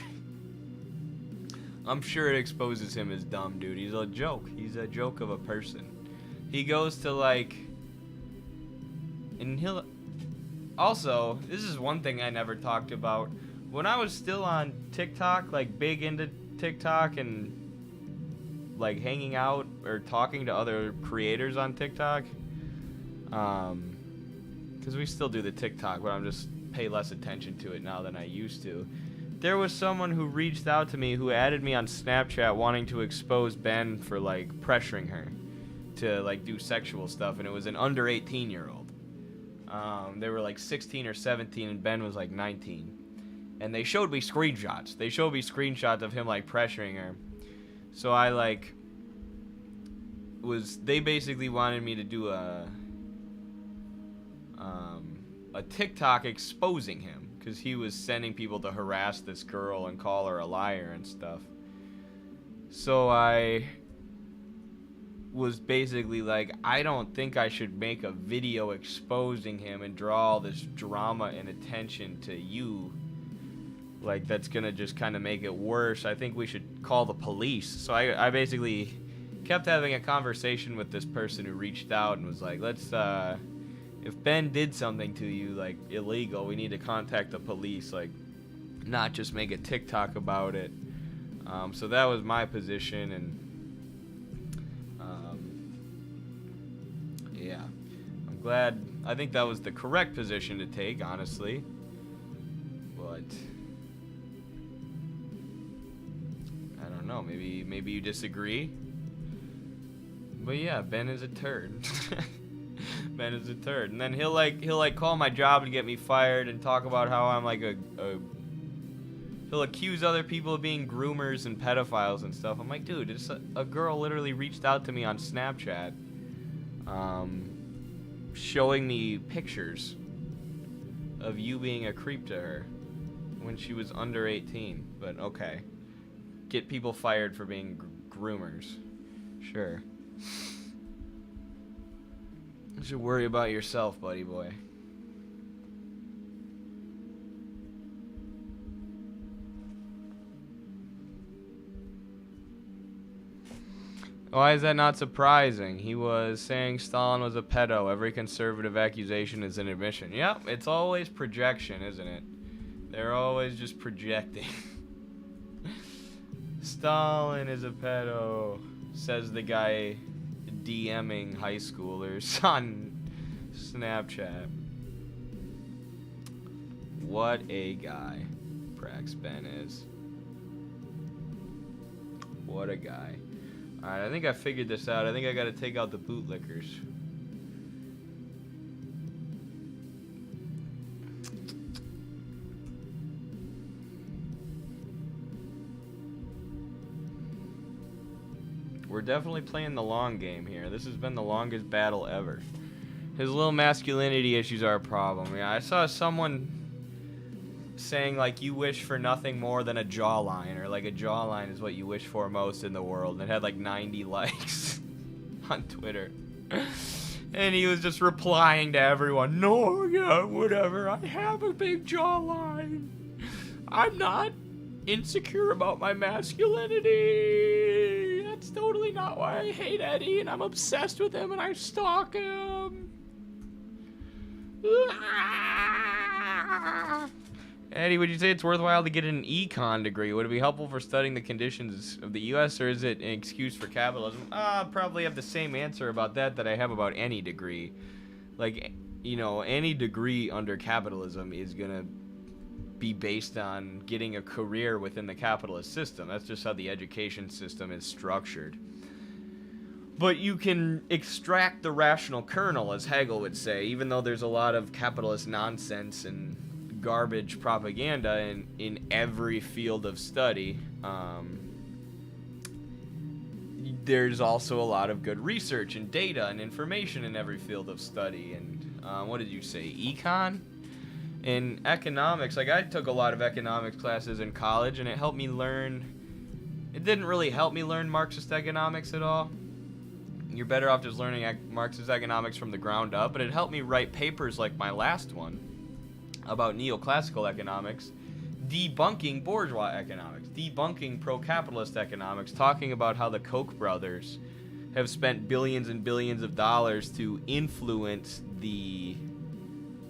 I'm sure it exposes him as dumb, dude. He's a joke. He's a joke of a person. He goes to, like... And he'll... Also, this is one thing I never talked about. When I was still on TikTok, like, big into TikTok and... like hanging out or talking to other creators on TikTok, because we still do the TikTok, but I'm just pay less attention to it now than I used to. There was someone who reached out to me who added me on Snapchat wanting to expose Ben for like pressuring her to like do sexual stuff, and it was an under 18-year-old. They were like 16 or 17 and Ben was like 19, and they showed me screenshots. They showed me screenshots of him like pressuring her. So I like they basically wanted me to do a TikTok exposing him because he was sending people to harass this girl and call her a liar and stuff. So I was basically like, I don't think I should make a video exposing him and draw all this drama and attention to you. Like, that's gonna just kind of make it worse. I think we should call the police. So I basically kept having a conversation with this person who reached out and was like, let's, if Ben did something to you, like, illegal, we need to contact the police, like, not just make a TikTok about it. So that was my position, and, yeah. I'm glad, I think that was the correct position to take, honestly. But... no, maybe you disagree, but yeah, Ben is a turd. Ben is a turd, and then he'll call my job to get me fired and talk about how I'm like he'll accuse other people of being groomers and pedophiles and stuff. I'm like, dude, it's a girl literally reached out to me on Snapchat, showing me pictures of you being a creep to her when she was under 18. But okay. Get people fired for being groomers. Sure. You should worry about yourself, buddy boy. Why is that not surprising? He was saying Stalin was a pedo. Every conservative accusation is an admission. Yep, it's always projection, isn't it? They're always just projecting. Stalin is a pedo, says the guy DMing high schoolers on Snapchat. What a guy Prax Ben is. What a guy. Alright, I think I figured this out. I think I gotta take out the bootlickers. We're definitely playing the long game here. This has been the longest battle ever. His little masculinity issues are a problem. Yeah, I saw someone saying like you wish for nothing more than a jawline, or like a jawline is what you wish for most in the world. It had like 90 likes on Twitter. And he was just replying to everyone, no, yeah, whatever, I have a big jawline. I'm not insecure about my masculinity. That's totally not why I hate Eddie, and I'm obsessed with him and I stalk him. Eddie, would you say it's worthwhile to get an econ degree? Would it be helpful for studying the conditions of the U.S., or is it an excuse for capitalism? I probably have the same answer about that I have about any degree. Like, you know, any degree under capitalism is going to be based on getting a career within the capitalist system. That's just how the education system is structured. But you can extract the rational kernel, as Hegel would say, even though there's a lot of capitalist nonsense and garbage propaganda in every field of study. There's also a lot of good research and data and information in every field of study. And what did you say, econ? In economics, like I took a lot of economics classes in college, and it helped me learn. It didn't really help me learn Marxist economics at all. You're better off just learning Marxist economics from the ground up, but it helped me write papers like my last one about neoclassical economics, debunking bourgeois economics, debunking pro-capitalist economics, talking about how the Koch brothers have spent billions and billions of dollars to influence the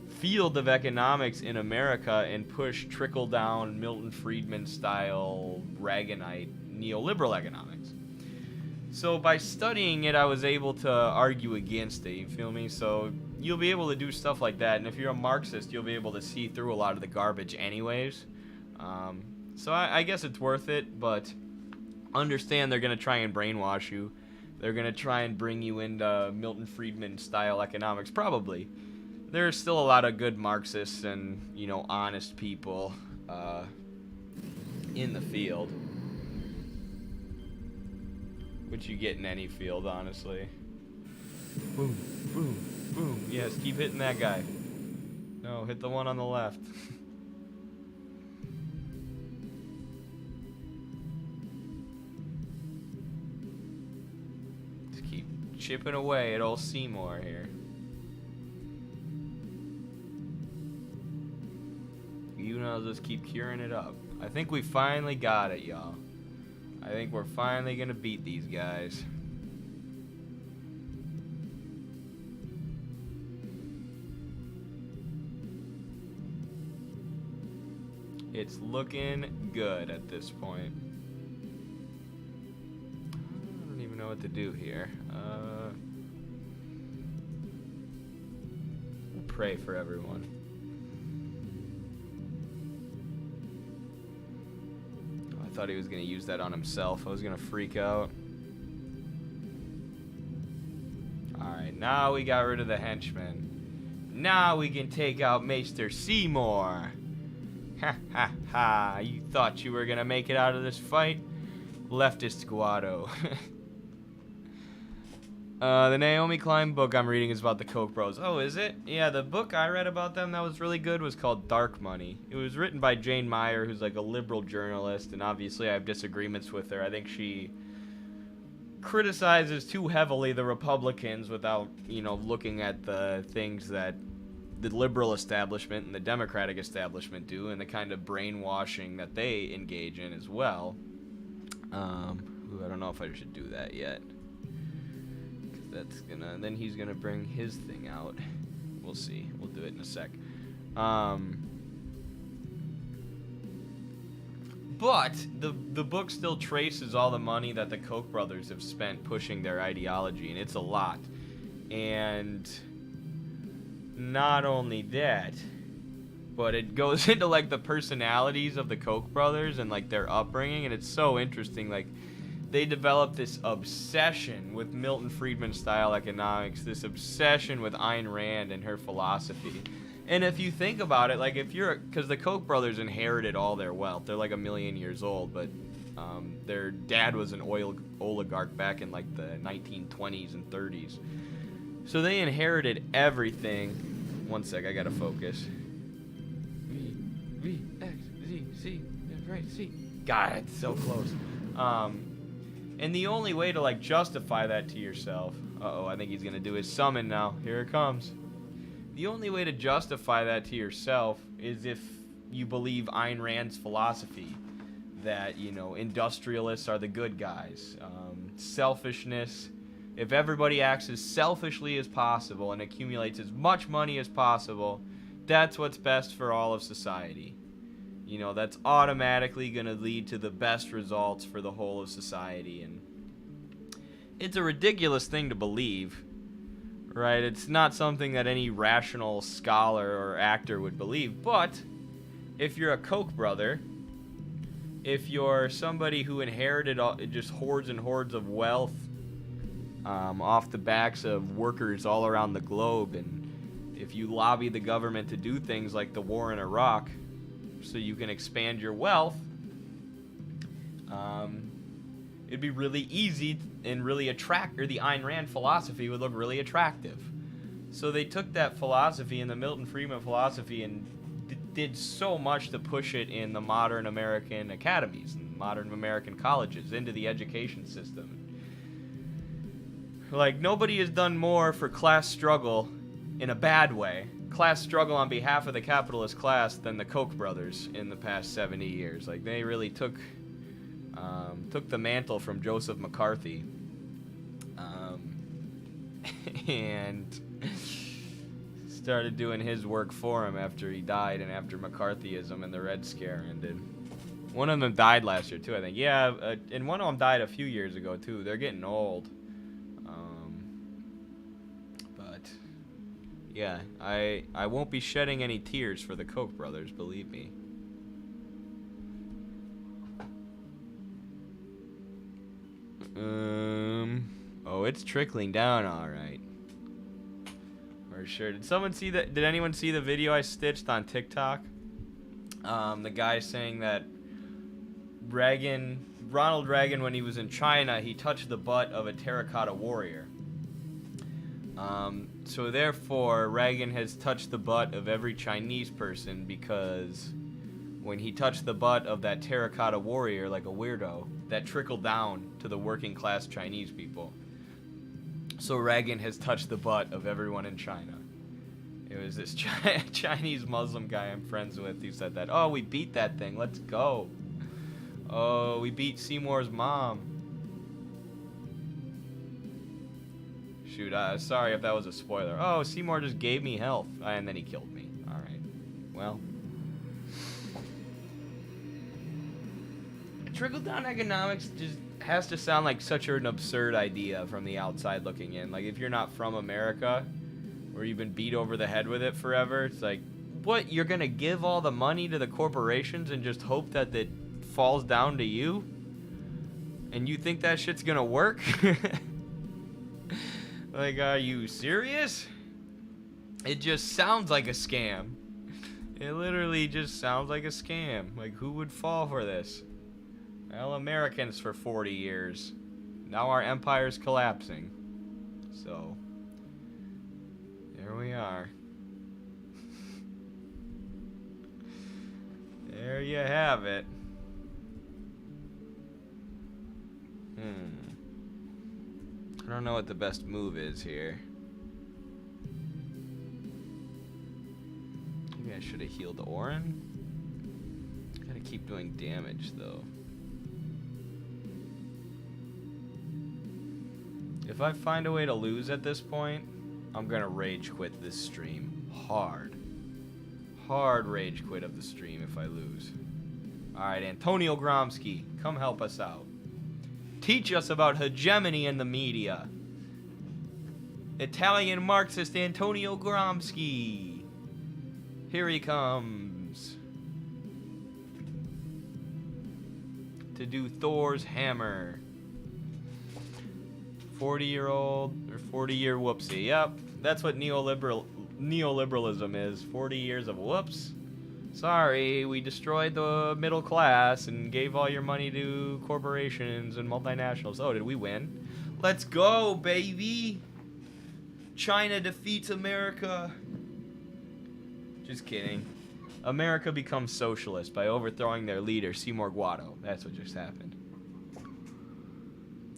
field of economics in America and push trickle-down Milton Friedman-style Reaganite neoliberal economics. So by studying it, I was able to argue against it, you feel me? So you'll be able to do stuff like that, and if you're a Marxist, you'll be able to see through a lot of the garbage anyways. So I guess it's worth it, but understand they're going to try and brainwash you. They're going to try and bring you into Milton Friedman-style economics, probably. There's still a lot of good Marxists and, you know, honest people in the field. Which you get in any field, honestly. Boom, boom, boom. Yes, keep hitting that guy. No, hit the one on the left. Just keep chipping away at old Seymour here. You know, just keep curing it up. I think we finally got it, y'all. I think we're finally gonna beat these guys. It's looking good at this point. I don't even know what to do here. We'll pray for everyone. I thought he was going to use that on himself. I was going to freak out. Alright, now we got rid of the henchman. Now we can take out Maester Seymour. Ha ha ha. You thought you were going to make it out of this fight? Leftist Guado. The Naomi Klein book I'm reading is about the Koch bros. Oh, is it? Yeah, the book I read about them that was really good was called Dark Money. It was written by Jane Meyer, who's like a liberal journalist, and obviously I have disagreements with her. I think she criticizes too heavily the Republicans without, you know, looking at the things that the liberal establishment and the Democratic establishment do and the kind of brainwashing that they engage in as well. Ooh, I don't know if I should do that yet. 'Cause that's gonna... Then he's gonna bring his thing out. We'll see. We'll do it in a sec. But the book still traces all the money that the Koch brothers have spent pushing their ideology, and it's a lot. And not only that, but it goes into like the personalities of the Koch brothers and like their upbringing, and it's so interesting. Like, they developed this obsession with Milton Friedman style economics, this obsession with Ayn Rand and her philosophy. And if you think about it, like, if you're, because the Koch brothers inherited all their wealth. They're like 1,000,000 years old, but their dad was an oil oligarch back in like the 1920s and 30s. So they inherited everything. One sec, I gotta focus. V, X, Z, C, right, C. God, it's so close. And the only way to like justify that to yourself, uh-oh, I think he's gonna do his summon now. Here it comes. The only way to justify that to yourself is if you believe Ayn Rand's philosophy that, you know, industrialists are the good guys. Selfishness, if everybody acts as selfishly as possible and accumulates as much money as possible, that's what's best for all of society. You know, that's automatically going to lead to the best results for the whole of society. And it's a ridiculous thing to believe, right? It's not something that any rational scholar or actor would believe. But if you're a Koch brother, if you're somebody who inherited just hordes and hordes of wealth off the backs of workers all around the globe, and if you lobby the government to do things like the war in Iraq so you can expand your wealth, it'd be really easy and really attractive, or the Ayn Rand philosophy would look really attractive. So they took that philosophy and the Milton Friedman philosophy and did so much to push it in the modern American academies and modern American colleges, into the education system. Like, nobody has done more for class struggle in a bad way, class struggle on behalf of the capitalist class, than the Koch brothers in the past 70 years. Like, they really took the mantle from Joseph McCarthy, and started doing his work for him after he died and after McCarthyism and the Red Scare ended. One of them died last year too, I think. Yeah, and one of them died a few years ago too. They're getting old. But yeah, I won't be shedding any tears for the Koch brothers, believe me. Oh, it's trickling down all right. For sure. Did someone see that? Did anyone see the video I stitched on TikTok? The guy saying that Ronald Reagan, when he was in China, he touched the butt of a terracotta warrior. So therefore, Reagan has touched the butt of every Chinese person, because when he touched the butt of that terracotta warrior like a weirdo, that trickled down to the working class Chinese people. So Reagan has touched the butt of everyone in China. It was this Chinese Muslim guy I'm friends with who said that. Oh, we beat that thing. Let's go. Oh, we beat Seymour's mom. Shoot, sorry if that was a spoiler. Oh, Seymour just gave me health. And then he killed me. Alright. Well. Trickle-down economics just has to sound like such an absurd idea from the outside looking in. Like, if you're not from America, or you've been beat over the head with it forever, it's like, what, you're gonna give all the money to the corporations and just hope that it falls down to you? And you think that shit's gonna work? Like, are you serious? It just sounds like a scam. It literally just sounds like a scam. Like, who would fall for this? Well, Americans for 40 years. Now our empire's collapsing. So, there we are. There you have it. don't know what the best move is here. Maybe I should have healed Orin. Gotta keep doing damage though. If I find a way to lose at this point, I'm gonna rage quit this stream. Hard rage quit of the stream if I lose. Alright, Antonio Gromsky, come help us out. Teach us about hegemony in the media. Italian Marxist Antonio Gromsky. Here he comes. To do Thor's hammer. 40-year-old or 40-year whoopsie. Yep, that's what neoliberalism is. 40 years of whoops. Sorry, we destroyed the middle class and gave all your money to corporations and multinationals. Oh, did we win? Let's go, baby! China defeats America. Just kidding. America becomes socialist by overthrowing their leader, Seymour Guado. That's what just happened.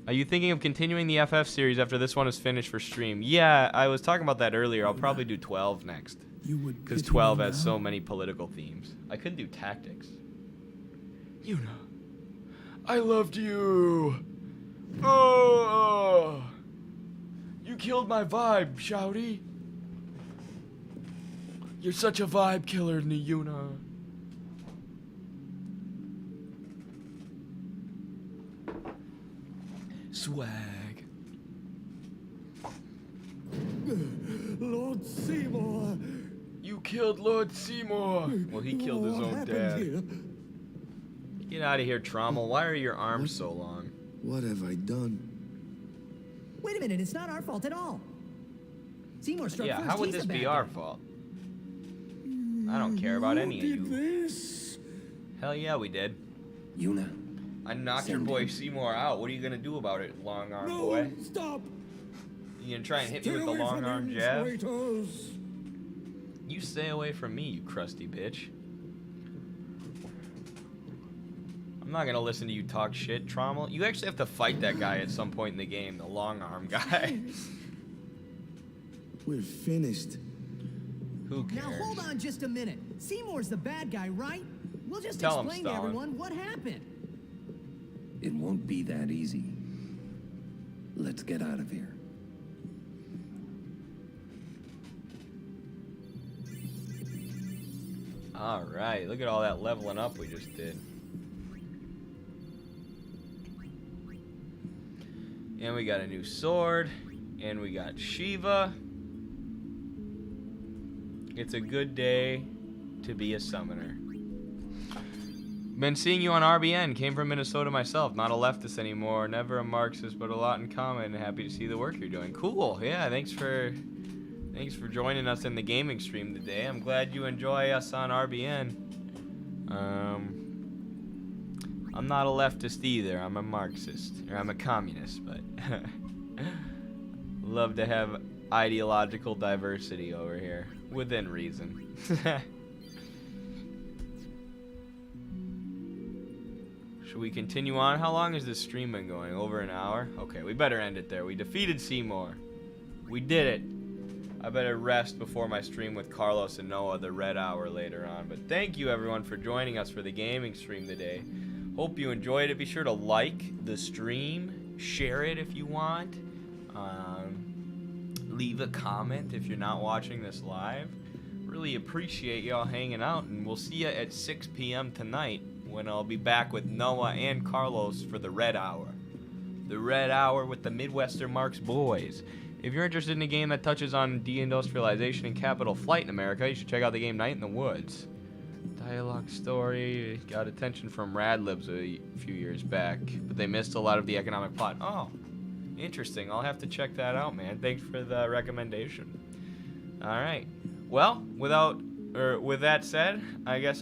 Are you thinking of continuing the FF series after this one is finished for stream? Yeah, I was talking about that earlier. I'll probably do 12 next. Because 12 has so many political themes. I could do tactics. Yuna, I loved you. Oh, you killed my vibe, Shouty. You're such a vibe killer, Yuna. Swag. Lord Seymour. You killed Lord Seymour. Well, he killed his What own happened dad. here? Get out of here, Trommel. Why are your arms so long? What have I done? Wait a minute, it's not our fault at all. Seymour struck Yeah, first. how would He's this the be bad our guy. fault? I don't care about any of you. This? Hell yeah, we did. Yuna. I knocked your boy Seymour out. What are you gonna do about it, long arm boy? Stop! You gonna try and hit me Stay with the away long from arm him, jab? traitors. You stay away from me, you crusty bitch. I'm not gonna listen to you talk shit, Trommel. You actually have to fight that guy at some point in the game, the long arm guy. We're finished. Who cares? Now hold on just a minute. Seymour's the bad guy, right? We'll just Tell him, explain to Stalin. everyone what happened. It won't be that easy. Let's get out of here. Alright, look at all that leveling up we just did. And we got a new sword. And we got Shiva. It's a good day to be a summoner. Been seeing you on RBN. Came from Minnesota myself. Not a leftist anymore. Never a Marxist, but a lot in common. Happy to see the work you're doing. Cool. Yeah, thanks for joining us in the gaming stream today. I'm glad you enjoy us on RBN. I'm not a leftist either. I'm a Marxist. Or I'm a communist, but love to have ideological diversity over here. Within reason. Should we continue on? How long has this stream been going? Over an hour? Okay, we better end it there. We defeated Seymour. We did it. I better rest before my stream with Carlos and Noah, the red hour later on. But thank you everyone for joining us for the gaming stream today. Hope you enjoyed it. Be sure to like the stream. Share it if you want. Leave a comment if you're not watching this live. Really appreciate y'all hanging out. And we'll see you at 6 p.m. tonight when I'll be back with Noah and Carlos for the red hour. The red hour with the Midwestern Marks boys. If you're interested in a game that touches on deindustrialization and capital flight in America, you should check out the game Night in the Woods. Dialogue story got attention from Radlibs a few years back, but they missed a lot of the economic plot. Oh, interesting. I'll have to check that out, man. Thanks for the recommendation. All right. Well, with that said, I guess I'll